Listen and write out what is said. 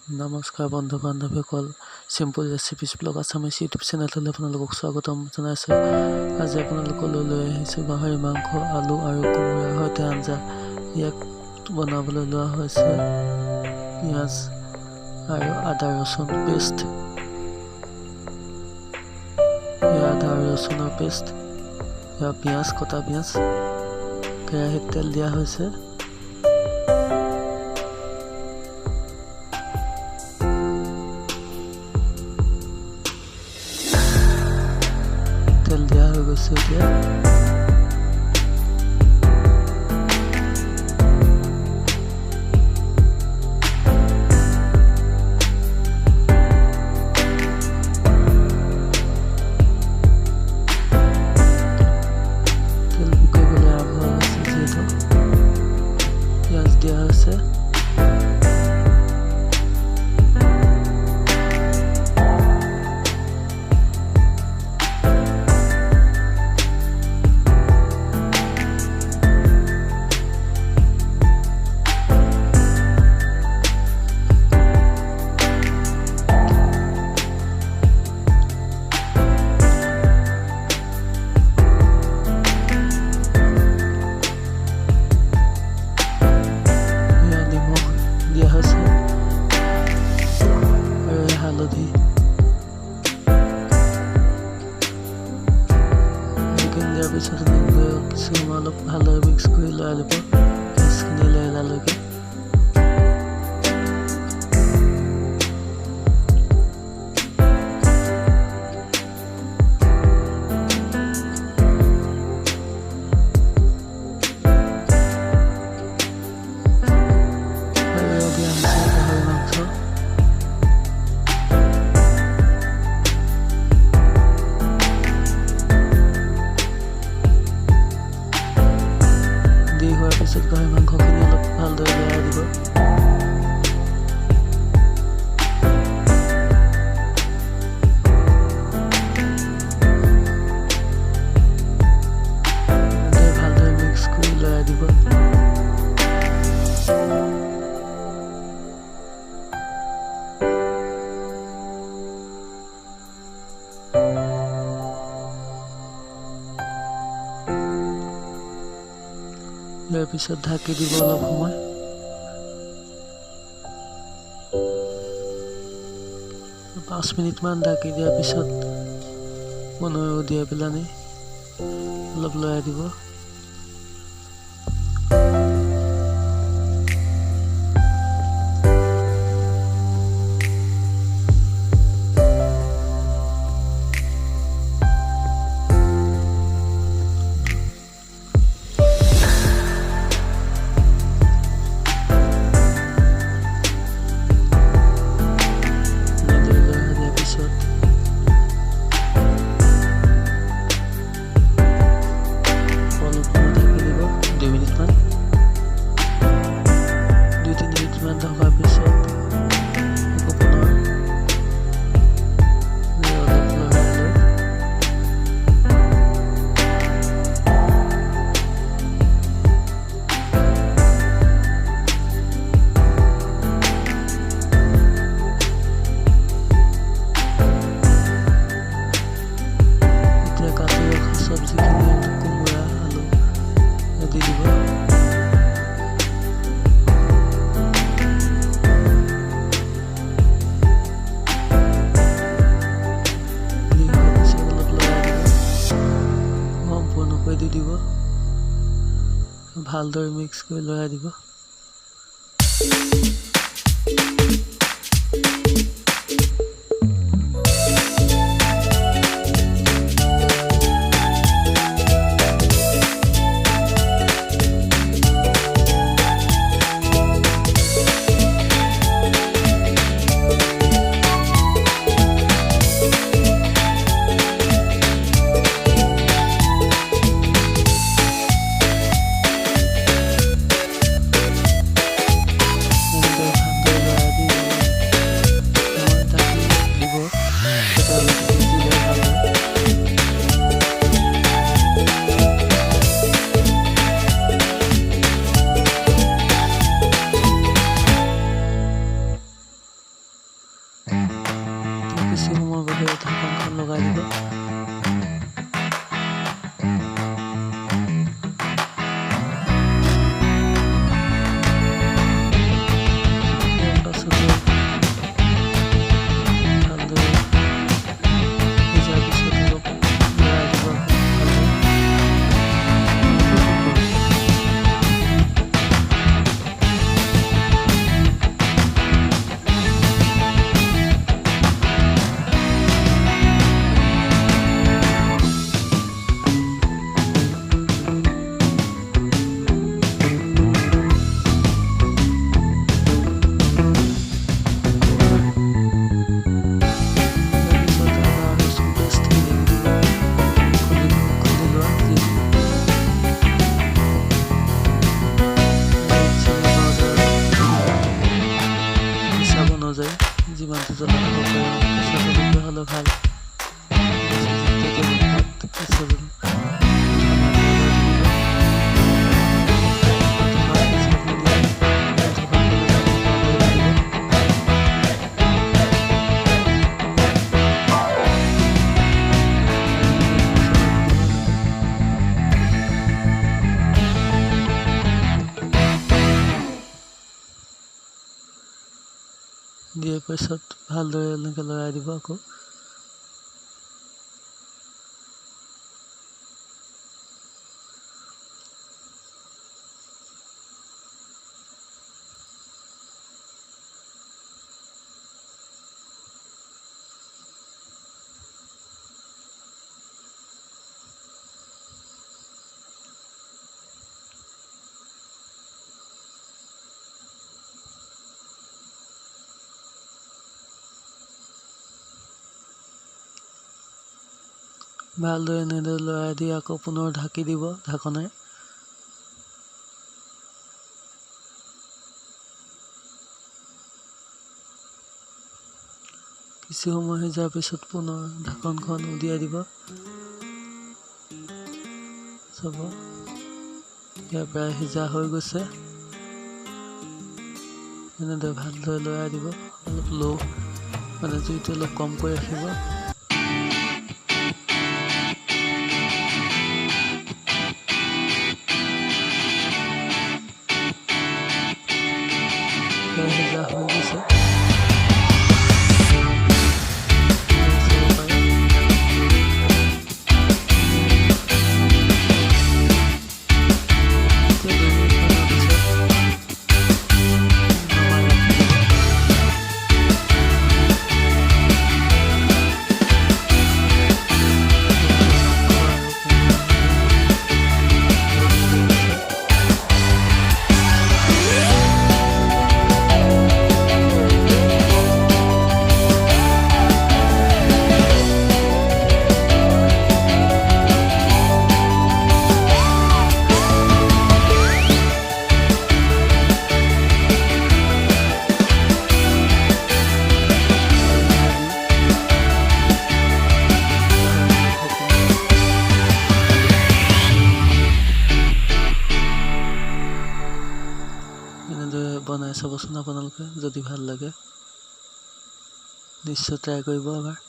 নমস্কাৰ বন্ধু বান্ধৱীসকল, simple ৰেচিপিজ blog Assamese YouTube চেনেললৈ আপোনালোকক স্বাগতম জনাইছোঁ। আজি আপোনালোকলৈ লৈ আহিছোঁ গাহৰি মাংস, আলু আৰু কোমোৰাৰ সৈতে আঞ্জা। ইয়াক বনাবলৈ লোৱা হৈছে পিঁয়াজ আৰু আদা ৰচুন পেষ্ট। আদা আৰু ৰচুনৰ পেষ্ট, পিঁয়াজ, কটা পিঁয়াজ। কেৰাহীত তেল দিয়া হৈছে। তেল দিয়া হৈ গৈছে এতিয়া। তেল পকিবলৈ আৰম্ভ হৈছে যিহেতু পিঁয়াজ দিয়া হৈছে। দিয়া হৈছে আৰু হালধি দিয়াৰ পিছত কিছুমান অলপ ভালদৰে মিক্স কৰি লৰাই ল'ব মাছখিনি লেৰেলালৈকে। হোৱাৰ পিছত গাহৰি মাংসখিনি অলপ ভালদৰে লৰাই দিব। ভালদৰে মিক্স কৰি লৰাই দিব। ইয়াৰ পিছত ঢাকি দিব অলপ সময়। 5 মিনিটমান ঢাকি দিয়াৰ পিছত পুনৰ উলিয়াই পেলাই অলপ লৰাই দিব। দি দিব, ভালদৰে মিক্স কৰি লৰাই দিব। কিছু সময়ৰ বাবে ঢাকনখন লগাই দিব। যিমানটো জ্বলা হ'ব পাৰে কেঁচা হ'লে ভাল। দিয়াৰ পিছত ভালদৰে এনেকৈ লৰাই দিব আকৌ। ভালদৰে এনেদৰে লৰাই দি আকৌ পুনৰ ঢাকি দিব ঢাকনে। কিছু সময় সিজাৰ পিছত পুনৰ ঢাকনখন উলিয়াই দিব। চাব ইয়াৰ প্ৰায় সিজা হৈ গৈছে। এনেদৰে ভালদৰে লৰাই দিব, অলপ জুইটো অলপ কমকৈ ৰাখিব। সিজা হৈ গৈছে। বনাই চাবচোন আপোনালোকে, যদি ভাল লাগে নিশ্চয় ট্ৰাই কৰিব এবাৰ।